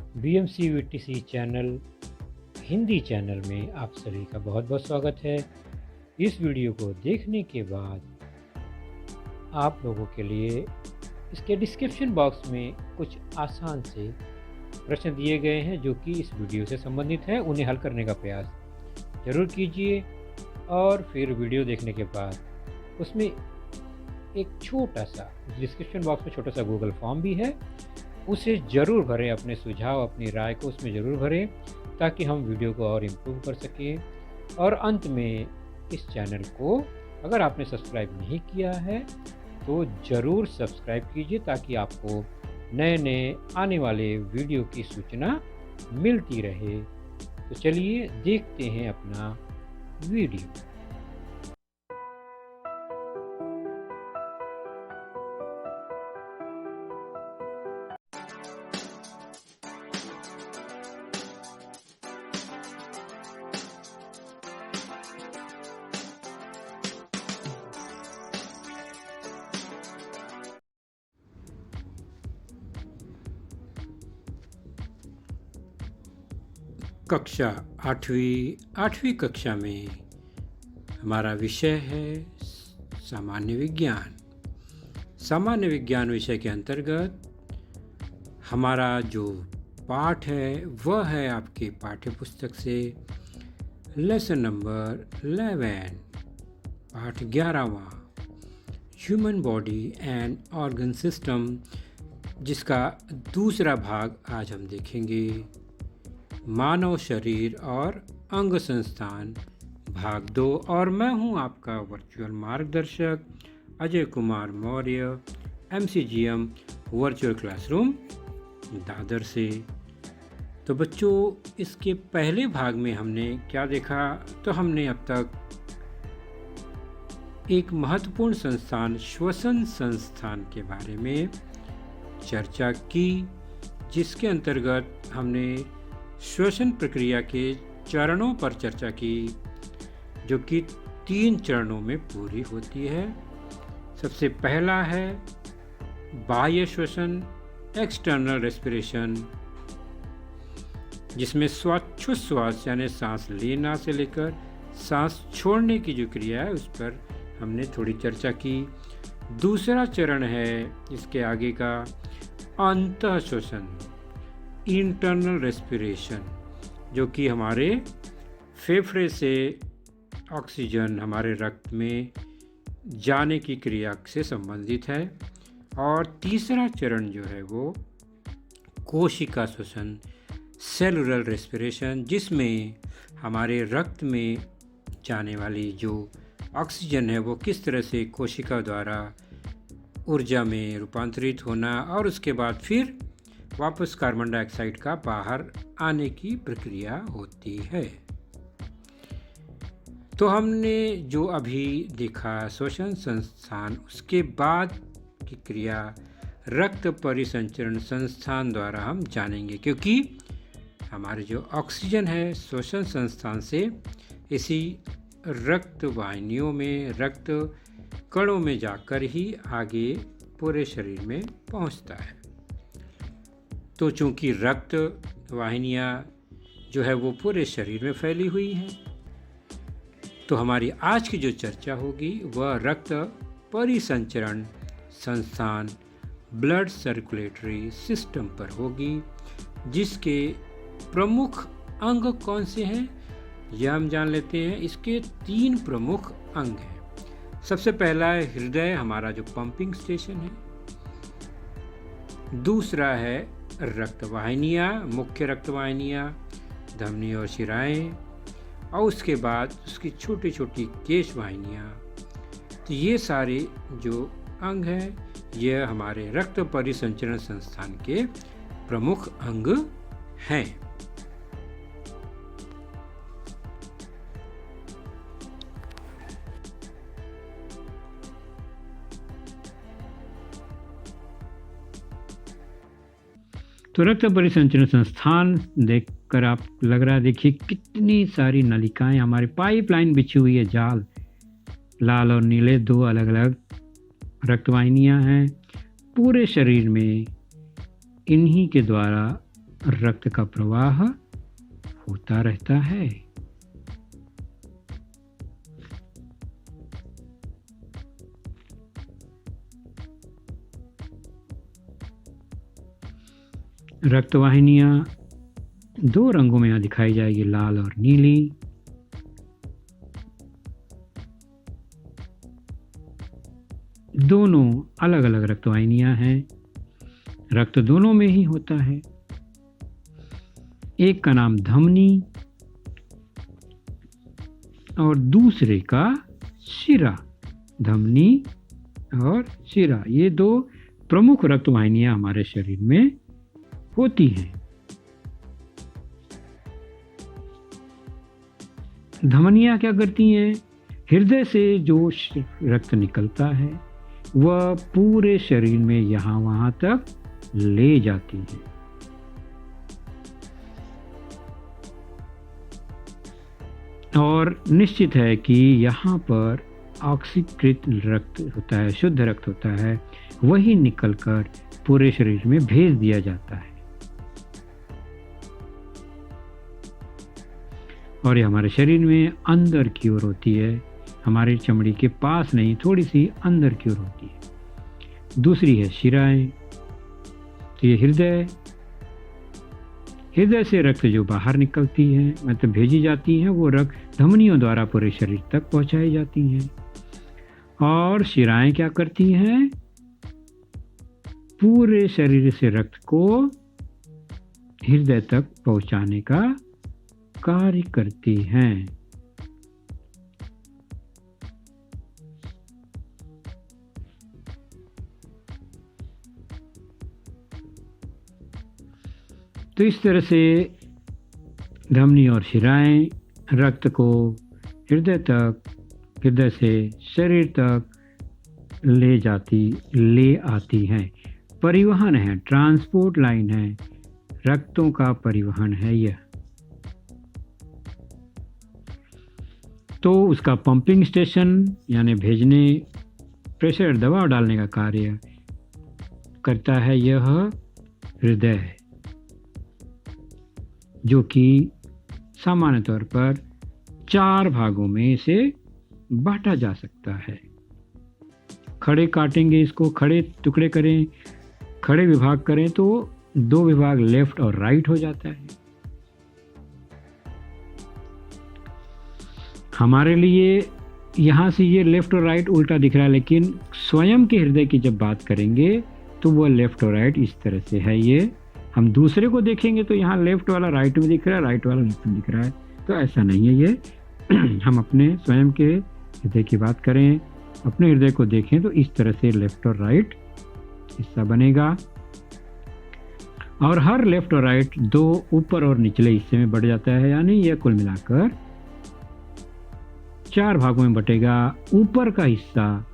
BMCVTC channel Hindi channel में आप सभी का बहुत बहुत स्वागत है। इस वीडियो को देखने के बाद आप लोगों के लिए इसके डिस्क्रिप्शन बॉक्स में कुछ आसान से प्रश्न दिए गए हैं जो कि इस वीडियो से संबंधित है। उन्हें हल करने का प्रयास ज़रूर कीजिए और फिर वीडियो देखने के बाद उसमें एक छोटा सा डिस्क्रिप्शन बॉक्स में छोटा सा गूगल फॉर्म भी है, उसे ज़रूर भरें। अपने सुझाव, अपनी राय को उसमें ज़रूर भरें ताकि हम वीडियो को और इम्प्रूव कर सकें। और अंत में इस चैनल को अगर आपने सब्सक्राइब नहीं किया है तो ज़रूर सब्सक्राइब कीजिए ताकि आपको नए नए आने वाले वीडियो की सूचना मिलती रहे। तो चलिए देखते हैं अपना वीडियो। कक्षा आठवीं कक्षा में हमारा विषय है सामान्य विज्ञान। सामान्य विज्ञान विषय के अंतर्गत हमारा जो पाठ है वह है आपके पाठ्य पुस्तक से लेसन नंबर 11, पाठ 11वां, human body and organ system, जिसका दूसरा भाग आज हम देखेंगे। मानव शरीर और अंग संस्थान भाग 2। और मैं हूं आपका वर्चुअल मार्गदर्शक Ajay Kumar Maurya, MCGM virtual classroom Dadar से। तो बच्चों, इसके पहले भाग में हमने क्या देखा? तो हमने अब तक एक महत्वपूर्ण संस्थान श्वसन संस्थान के बारे में चर्चा की, जिसके अंतर्गत हमने श्वसन प्रक्रिया के चरणों पर चर्चा की, जो कि 3 चरणों में पूरी होती है। सबसे पहला है बाह्य श्वसन, एक्सटर्नल रेस्पिरेशन, जिसमें श्वासोच्छ्वास यानी सांस लेना से लेकर सांस छोड़ने की जो क्रिया है उस पर हमने थोड़ी चर्चा की। दूसरा चरण है इसके आगे का अंतः श्वसन, इंटरनल रेस्पिरेशन, जो कि हमारे फेफड़े से ऑक्सीजन हमारे रक्त में जाने की क्रिया से संबंधित है। और तीसरा चरण जो है वो कोशिका श्वसन, सेलुलर रेस्पिरेशन, जिसमें हमारे रक्त में जाने वाली जो ऑक्सीजन है वो किस तरह से कोशिका द्वारा ऊर्जा में रूपांतरित होना और उसके बाद फिर वापस कार्बन डाइऑक्साइड का बाहर आने की प्रक्रिया होती है। तो हमने जो अभी देखा श्वसन संस्थान, उसके बाद की क्रिया रक्त परिसंचरण संस्थान द्वारा हम जानेंगे, क्योंकि हमारे जो ऑक्सीजन है श्वसन संस्थान से इसी रक्त वाहिनियों में, रक्त कणों में जाकर ही आगे पूरे शरीर में पहुंचता है। तो चूंकि रक्त वाहिनियाँ जो है वो पूरे शरीर में फैली हुई हैं, तो हमारी आज की जो चर्चा होगी वह रक्त परिसंचरण संस्थान, ब्लड सर्कुलेटरी सिस्टम पर होगी, जिसके प्रमुख अंग कौन से हैं यह हम जान लेते हैं। इसके 3 प्रमुख अंग हैं। सबसे पहला है हृदय, हमारा जो पंपिंग स्टेशन है। दूसरा है रक्तवाहिनियाँ, मुख्य रक्तवाहिनियाँ, धमनी और शिराएं, और उसके बाद उसकी छोटी छोटी केश वाहिनियाँ। तो ये सारे जो अंग हैं यह हमारे रक्त परिसंचरण संस्थान के प्रमुख अंग हैं। तो रक्त परिसंचरण संस्थान देखकर आप लग रहा है, देखिए कितनी सारी नलिकाएं, हमारी पाइपलाइन बिछी हुई है, जाल, लाल और नीले 2 अलग अलग रक्तवाहिनियां हैं। पूरे शरीर में इन्हीं के द्वारा रक्त का प्रवाह होता रहता है। रक्तवाहिनियां दो रंगों में यहाँ दिखाई जाएगी, लाल और नीली। दोनों अलग अलग रक्तवाहिनियां हैं, रक्त दोनों में ही होता है। एक का नाम धमनी और दूसरे का शिरा। धमनी और शिरा, ये दो प्रमुख रक्तवाहिनियां हमारे शरीर में होती हैं। धमनियां क्या करती हैं? हृदय से जो रक्त निकलता है वह पूरे शरीर में यहाँ वहाँ तक ले जाती है। और निश्चित है कि यहाँ पर ऑक्सीकृत रक्त होता है, शुद्ध रक्त होता है, वही निकलकर पूरे शरीर में भेज दिया जाता है। और ये हमारे शरीर में अंदर की ओर होती है, हमारी चमड़ी के पास नहीं, थोड़ी सी अंदर की ओर होती है। दूसरी है शिराएं। तो ये हृदय से रक्त जो बाहर निकलती है, मतलब भेजी जाती है, वो रक्त धमनियों द्वारा पूरे शरीर तक पहुंचाई जाती हैं। और शिराएं क्या करती हैं? पूरे शरीर से रक्त को हृदय तक पहुंचाने का कार्य करती हैं। तो इस तरह से धमनी और शिराएं रक्त को हृदय तक, हृदय से शरीर तक ले आती हैं। परिवहन है, ट्रांसपोर्ट लाइन है, रक्तों का परिवहन है यह। तो उसका पंपिंग स्टेशन यानी भेजने, प्रेशर, दबाव डालने का कार्य करता है यह हृदय है, जो कि सामान्य तौर पर 4 भागों में इसे बांटा जा सकता है। खड़े काटेंगे इसको, खड़े टुकड़े करें, खड़े विभाग करें तो 2 विभाग लेफ्ट और राइट हो जाता है। हमारे लिए यहाँ से ये लेफ्ट और राइट उल्टा दिख रहा है, लेकिन स्वयं के हृदय की जब बात करेंगे तो वो लेफ्ट और राइट इस तरह से है। ये हम दूसरे को देखेंगे तो यहाँ लेफ्ट वाला राइट में दिख रहा है, राइट वाला लेफ्ट में दिख रहा है, तो ऐसा नहीं है ये। हम अपने स्वयं के हृदय की बात करें, अपने हृदय को देखें तो इस तरह से लेफ्ट और राइट हिस्सा बनेगा। और हर लेफ्ट और राइट 2 ऊपर और निचले हिस्से में बढ़ जाता है, यानी यह कुल मिलाकर 4 भागों में बटेगा। ऊपर का हिस्सा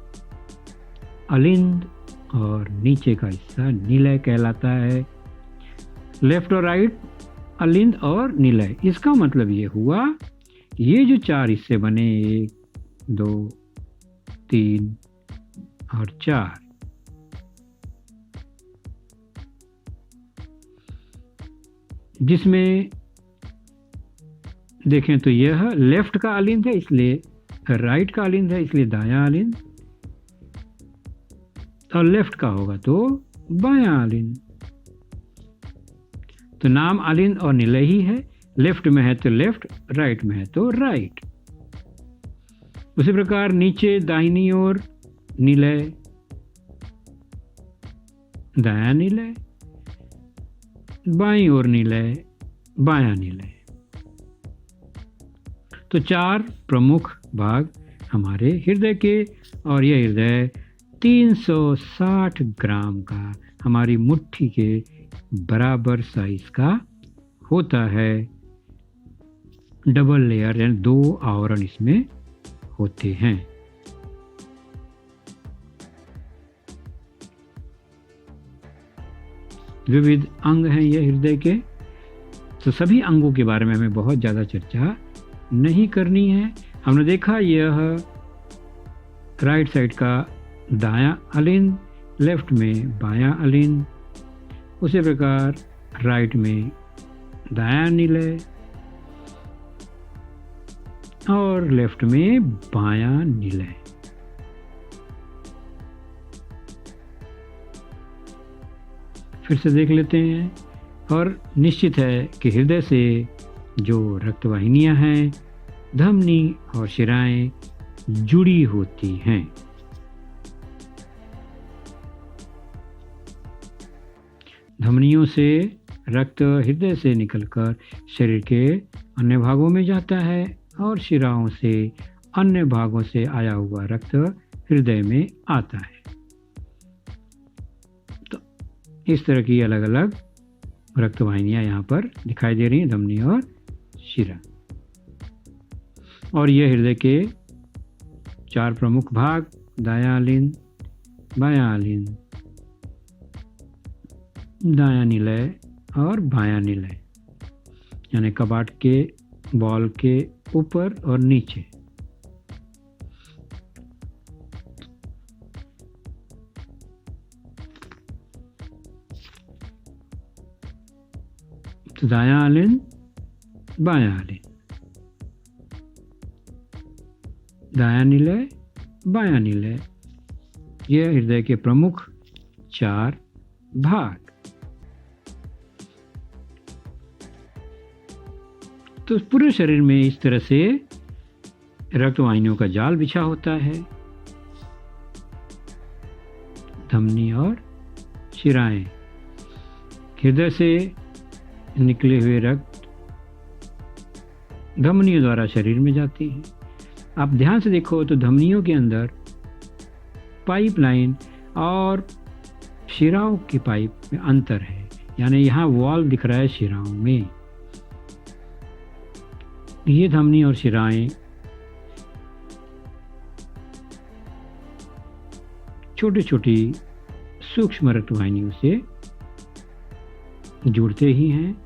अलिंद और नीचे का हिस्सा निलय कहलाता है। लेफ्ट और राइट, अलिंद और निलय। इसका मतलब ये हुआ, ये जो 4 हिस्से बने, 1, 2, 3 और 4, जिसमें देखें तो यह लेफ्ट का अलिंद है, इसलिए राइट का अलिंद है, इसलिए दायां अलिंद, और लेफ्ट का होगा तो बायां अलिंद। तो नाम अलिंद और निलय ही है, लेफ्ट में है तो लेफ्ट, राइट में है तो राइट। उसी प्रकार नीचे दाहिनी ओर निलय, दायां निलय, बाईं ओर निलय, बायां निलय। तो 4 प्रमुख भाग हमारे हृदय के, और यह हृदय 360 ग्राम का, हमारी मुट्ठी के बराबर साइज का होता है। डबल लेयर यानी 2 आवरण इसमें होते हैं। विविध अंग हैं ये हृदय के। तो सभी अंगों के बारे में हमें बहुत ज़्यादा चर्चा नहीं करनी है। हमने देखा यह राइट साइड का दायां अलिंद, लेफ्ट में बायां अलिंद। उसी प्रकार राइट में दायां निलय और लेफ्ट में बायां निलय। फिर से देख लेते हैं। और निश्चित है कि हृदय से जो रक्तवाहिनियां हैं, धमनी और शिराएं जुड़ी होती हैं। धमनियों से रक्त हृदय से निकलकर शरीर के अन्य भागों में जाता है और शिराओं से अन्य भागों से आया हुआ रक्त हृदय में आता है। तो इस तरह की अलग अलग रक्तवाहिनियां यहाँ पर दिखाई दे रही हैं, धमनी और शिरा। और ये हृदय के 4 प्रमुख भाग, दायां लिन, बायां लिन, दायां निलय और बायां निलय, यानी कपाट के बॉल के ऊपर और नीचे। तो दायां लिन, बायां लिन, दायां निलय, बायां निलय, ये हृदय के प्रमुख 4 भाग। तो पूरे शरीर में इस तरह से रक्तवाहिनियों का जाल बिछा होता है। धमनी और शिराएं, हृदय से निकले हुए रक्त धमनियों द्वारा शरीर में जाती है। आप ध्यान से देखो तो धमनियों के अंदर पाइपलाइन और शिराओं की पाइप में अंतर है, यानी यहाँ वॉल्व दिख रहा है शिराओं में। ये धमनी और शिराएं छोटी छोटी सूक्ष्म रक्तवाहिनियों से जुड़ते ही हैं।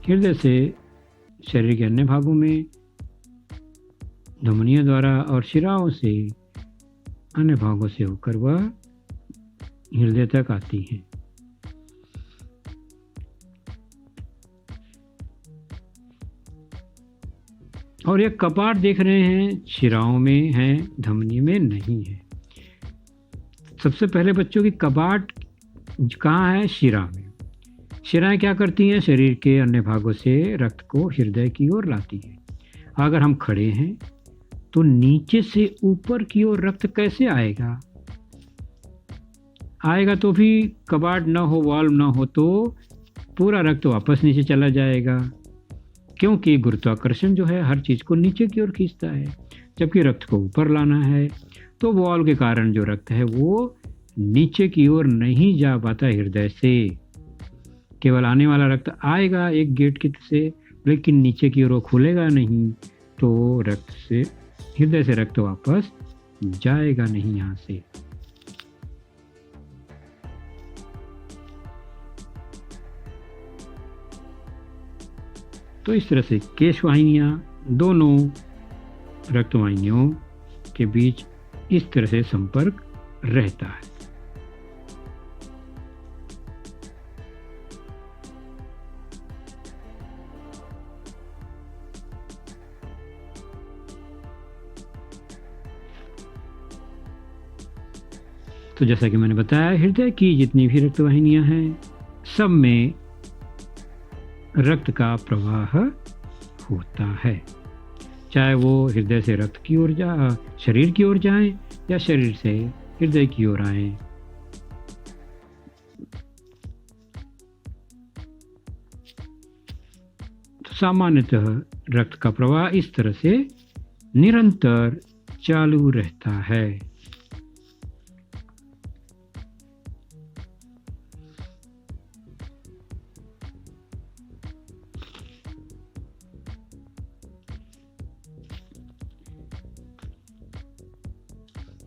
हृदय से शरीर के अन्य भागों में धमनियों द्वारा और शिराओं से अन्य भागों से होकर वह हृदय तक आती हैं। और ये कपाट देख रहे हैं, शिराओं में है, धमनी में नहीं है। सबसे पहले बच्चों की कपाट कहाँ है? शिरा में। शिराएं क्या करती हैं? शरीर के अन्य भागों से रक्त को हृदय की ओर लाती हैं। अगर हम खड़े हैं तो नीचे से ऊपर की ओर रक्त कैसे आएगा? आएगा तो भी कपाट ना हो, वाल्व ना हो तो पूरा रक्त वापस नीचे चला जाएगा, क्योंकि गुरुत्वाकर्षण जो है हर चीज़ को नीचे की ओर खींचता है, जबकि रक्त को ऊपर लाना है। तो वाल्व के कारण जो रक्त है वो नीचे की ओर नहीं जा पाता हृदय से। केवल आने वाला रक्त आएगा एक गेट की से, लेकिन नीचे की ओर खुलेगा नहीं, तो रक्त से हृदय से रक्त वापस जाएगा नहीं यहाँ से। तो इस तरह से केशवाहिनियाँ दोनों रक्तवाहिनियों के बीच इस तरह से संपर्क रहता है। तो जैसा कि मैंने बताया, हृदय की जितनी भी रक्तवाहिनियां हैं सब में रक्त का प्रवाह होता है, चाहे वो हृदय से रक्त की ओर शरीर की ओर जाएं या शरीर से हृदय की ओर आएं। तो सामान्यतः रक्त का प्रवाह इस तरह से निरंतर चालू रहता है।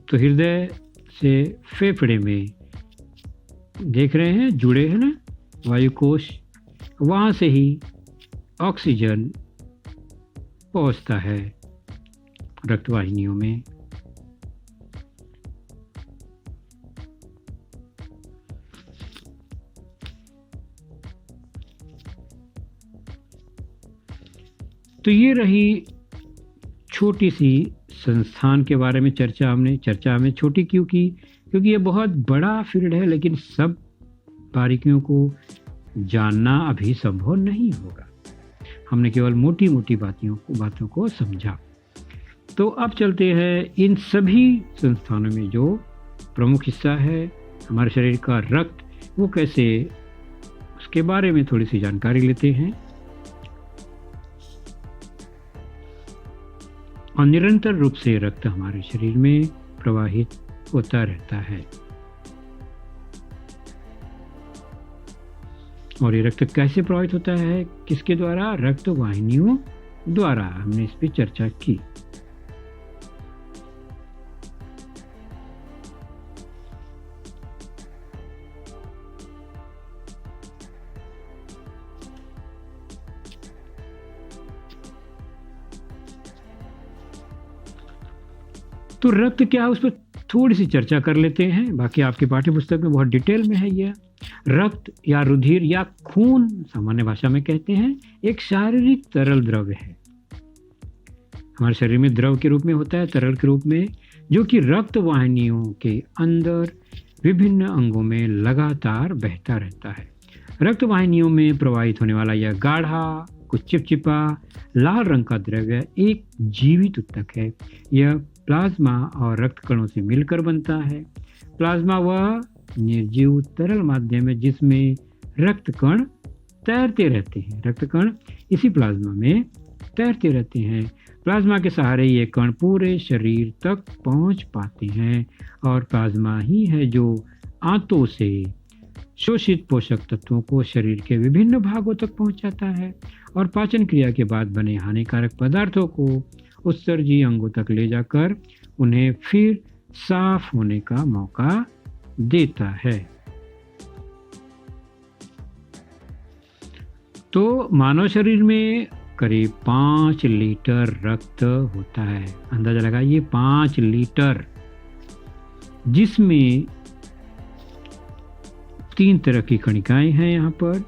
तो हृदय से फेफड़े में देख रहे हैं, जुड़े हैं ना वायु कोश, वहाँ से ही ऑक्सीजन पहुँचता है रक्तवाहिनियों में। तो ये रही छोटी सी संस्थान के बारे में चर्चा हमने छोटी क्यों की, क्योंकि ये बहुत बड़ा फील्ड है, लेकिन सब बारीकियों को जानना अभी संभव नहीं होगा। हमने केवल मोटी मोटी बातों को समझा। तो अब चलते हैं इन सभी संस्थानों में जो प्रमुख हिस्सा है हमारे शरीर का रक्त, वो कैसे, उसके बारे में थोड़ी सी जानकारी लेते हैं। और निरंतर रूप से रक्त हमारे शरीर में प्रवाहित होता रहता है। और ये रक्त कैसे प्रवाहित होता है, किसके द्वारा? रक्त वाहिनियों द्वारा। हमने इस पर चर्चा की। तो रक्त क्या है, उस पर थोड़ी सी चर्चा कर लेते हैं। बाकी आपकी पाठ्य पुस्तक में बहुत डिटेल में है। यह रक्त या रुधिर या खून सामान्य भाषा में कहते हैं, एक शारीरिक तरल द्रव्य है। हमारे शरीर में द्रव के रूप में होता है, तरल के रूप में, जो कि रक्त वाहिनियों के अंदर विभिन्न अंगों में लगातार बहता रहता है। रक्त वाहिनियों में प्रवाहित होने वाला यह गाढ़ा, कुछ चिपचिपा लाल रंग का द्रव्य एक जीवित ऊतक है। यह प्लाज्मा और रक्त कणों से मिलकर बनता है। प्लाज्मा वह निर्जीव तरल माध्यम है जिसमें रक्त कण तैरते रहते हैं। रक्त कण इसी प्लाज्मा में तैरते रहते हैं। प्लाज्मा के सहारे ये कण पूरे शरीर तक पहुंच पाते हैं, और प्लाज्मा ही है जो आंतों से शोषित पोषक तत्वों को शरीर के विभिन्न भागों तक पहुंचाता है, और पाचन क्रिया के बाद बने हानिकारक पदार्थों को उत्सर्जी अंगों तक ले जाकर उन्हें फिर साफ होने का मौका देता है। तो मानव शरीर में करीब 5 लीटर रक्त होता है। अंदाजा लगाइए, 5 लीटर, जिसमें 3 तरह की कणिकाएं हैं। यहाँ पर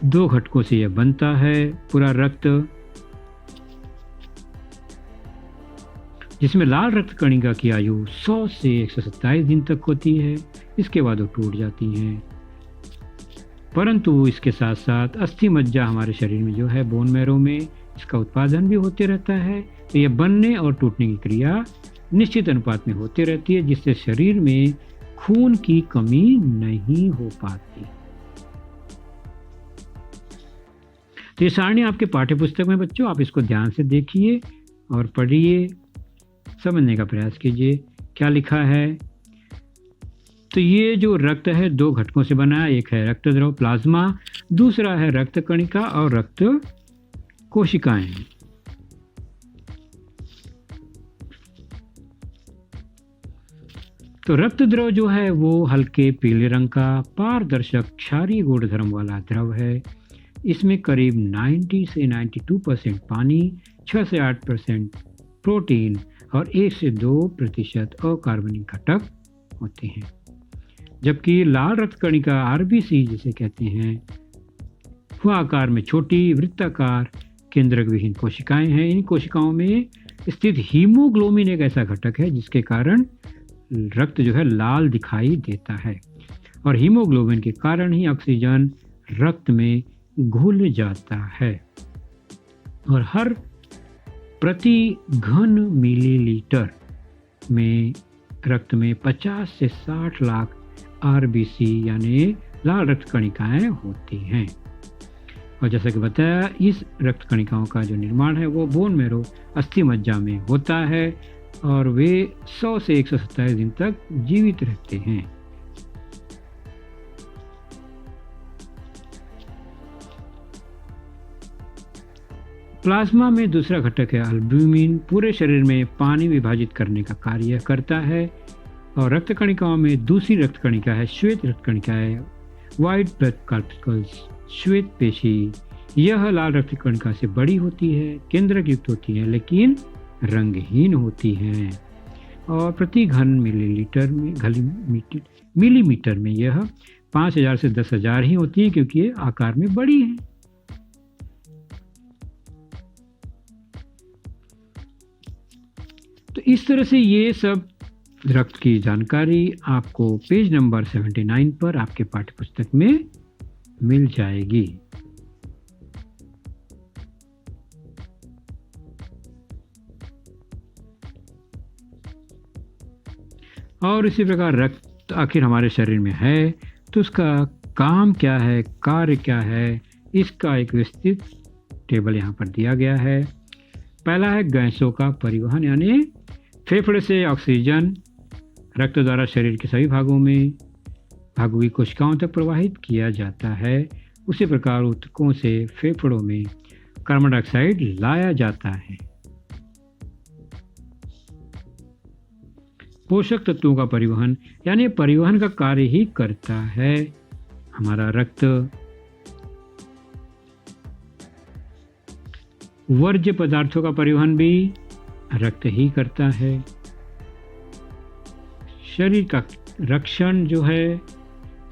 2 घटकों से यह बनता है पूरा रक्त, जिसमें लाल रक्त कणिका की आयु 100 से 127 दिन तक होती है। इसके बाद वो टूट जाती हैं। परंतु इसके साथ साथ अस्थि मज्जा हमारे शरीर में जो है, बोन मैरो में, इसका उत्पादन भी होते रहता है। तो यह बनने और टूटने की क्रिया निश्चित अनुपात में होती रहती है, जिससे शरीर में खून की कमी नहीं हो पाती। तो ये सारणी आपके पाठ्य पुस्तक में बच्चों, आप इसको ध्यान से देखिए और पढ़िए, समझने का प्रयास कीजिए क्या लिखा है। तो ये जो रक्त है 2 घटकों से बना है। एक है रक्त द्रव प्लाज्मा, दूसरा है रक्त कणिका और रक्त कोशिकाएं। तो रक्त द्रव जो है वो हल्के पीले रंग का पारदर्शक क्षारीय गुणधर्म वाला द्रव है। इसमें करीब 90 से 92% पानी, 6 से 8% प्रोटीन और 1 से 2% अकार्बनिक घटक होते हैं। जबकि लाल रक्त कणिका आरबीसी जिसे कहते हैं, वह आकार में छोटी वृत्ताकार केंद्रक विहीन कोशिकाएं हैं। इन कोशिकाओं में स्थित हीमोग्लोबिन एक ऐसा घटक है जिसके कारण रक्त जो है लाल दिखाई देता है, और हीमोग्लोबिन के कारण ही ऑक्सीजन रक्त में घुल जाता है। और हर प्रति घन मिलीलीटर में रक्त में 50 से 60 लाख आरबीसी यानी लाल रक्त कणिकाएं होती हैं। और जैसा कि बताया, इस रक्त कणिकाओं का जो निर्माण है वो बोन मैरो अस्थि मज्जा में होता है, और वे 100 से 127 दिन तक जीवित रहते हैं। प्लाज्मा में दूसरा घटक है अल्ब्यूमिन, पूरे शरीर में पानी विभाजित करने का कार्य करता है। और रक्त कणिकाओं में दूसरी रक्त कणिका है श्वेत रक्त कणिका है, व्हाइट ब्लड कार्टिकल्स, श्वेत पेशी। यह लाल रक्त कणिका से बड़ी होती है, केंद्रक युक्त होती है, लेकिन रंगहीन होती हैं। और प्रति घन मिलीमीटर में यह 5000 से 10,000 ही होती है, क्योंकि ये आकार में बड़ी है। तो इस तरह से ये सब रक्त की जानकारी आपको पेज नंबर 79 पर आपके पाठ्यपुस्तक में मिल जाएगी। और इसी प्रकार रक्त आखिर हमारे शरीर में है तो उसका काम क्या है, कार्य क्या है, इसका एक विस्तृत टेबल यहाँ पर दिया गया है। पहला है गैसों का परिवहन, यानी फेफड़े से ऑक्सीजन रक्त द्वारा शरीर के सभी भागों की कोशिकाओं तक प्रवाहित किया जाता है। उसी प्रकार ऊतकों से फेफड़ों में कार्बन डाइऑक्साइड लाया जाता है। पोषक तत्वों का परिवहन, यानी परिवहन का कार्य ही करता है हमारा रक्त। वर्ज्य पदार्थों का परिवहन भी रक्त ही करता है। शरीर का रक्षण जो है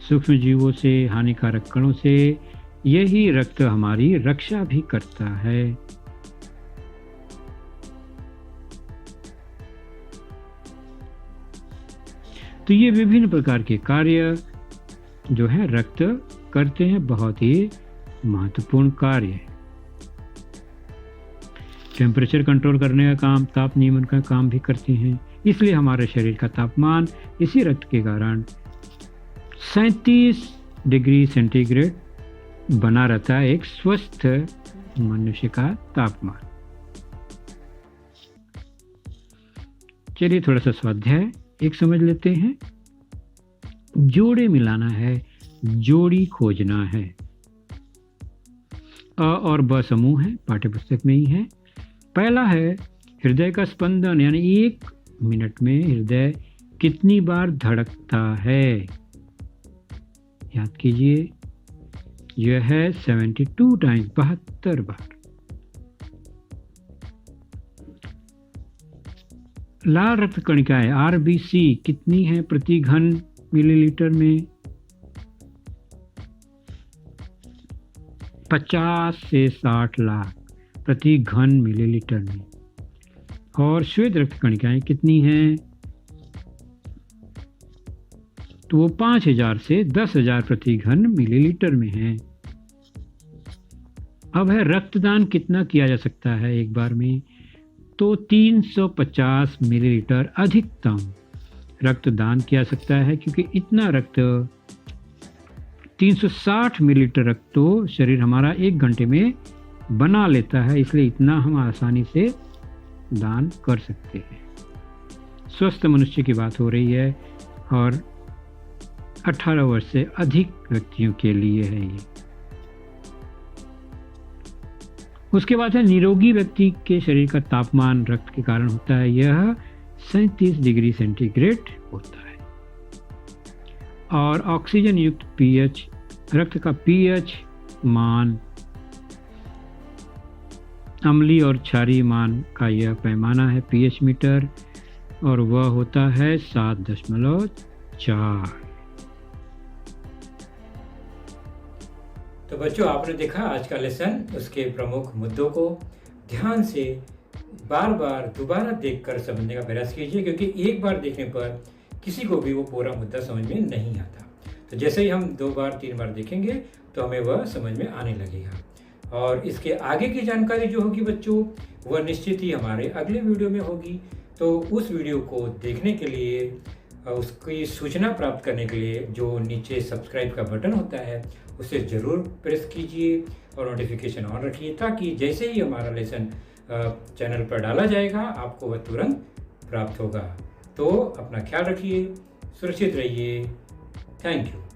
सूक्ष्म जीवों से, हानिकारक कणों से, यही रक्त हमारी रक्षा भी करता है। तो ये विभिन्न प्रकार के कार्य जो है रक्त करते हैं, बहुत ही महत्वपूर्ण कार्य है। टेम्परेचर कंट्रोल करने का काम, ताप नियमन का काम भी करते हैं। इसलिए हमारे शरीर का तापमान इसी रक्त के कारण 37 डिग्री सेंटीग्रेड बना रहता है, एक स्वस्थ मनुष्य का तापमान। चलिए थोड़ा सा स्वाध्याय एक समझ लेते हैं। जोड़े मिलाना है, जोड़ी खोजना है। अ और ब समूह है, पाठ्यपुस्तक में ही है। पहला है हृदय का स्पंदन, यानी 1 मिनट में हृदय कितनी बार धड़कता है। याद कीजिए, यह है 72 टाइम्स, 72 बार। लाल रक्त कणिकाएं RBC कितनी है प्रति घन मिलीलीटर में? 50 से 60 लाख प्रति घन मिलीलीटर में। और श्वेत रक्त कणिकाएं कितनी हैं? तो वो 5000 से 10,000 प्रति घन मिलीलीटर में है। अब है रक्तदान कितना किया जा सकता है एक बार में? तो 350 मिलीलीटर अधिकतम रक्तदान किया जा सकता है, क्योंकि इतना रक्त 360 मिलीलीटर रक्त तो शरीर हमारा 1 घंटे में बना लेता है, इसलिए इतना हम आसानी से दान कर सकते हैं। स्वस्थ मनुष्य की बात हो रही है और 18 वर्ष से अधिक व्यक्तियों के लिए है ये। उसके बाद है निरोगी व्यक्ति के शरीर का तापमान रक्त के कारण होता है, यह 37 डिग्री सेंटीग्रेड होता है। और ऑक्सीजन युक्त पीएच, रक्त का पीएच मान, अम्लीय और क्षारीय मान का यह पैमाना है पीएच मीटर, और वह होता है 7.4। तो बच्चों, आपने देखा आज का लेसन, उसके प्रमुख मुद्दों को ध्यान से बार बार दोबारा देखकर समझने का प्रयास कीजिए, क्योंकि एक बार देखने पर किसी को भी वो पूरा मुद्दा समझ में नहीं आता। तो जैसे ही हम 2 बार 3 बार देखेंगे तो हमें वह समझ में आने लगेगा। और इसके आगे की जानकारी जो होगी बच्चों, वह निश्चित ही हमारे अगले वीडियो में होगी। तो उस वीडियो को देखने के लिए, उसकी सूचना प्राप्त करने के लिए जो नीचे सब्सक्राइब का बटन होता है उसे ज़रूर प्रेस कीजिए और नोटिफिकेशन ऑन रखिए, ताकि जैसे ही हमारा लेसन चैनल पर डाला जाएगा आपको वह तुरंत प्राप्त होगा। तो अपना ख्याल रखिए, सुरक्षित रहिए। Thank you.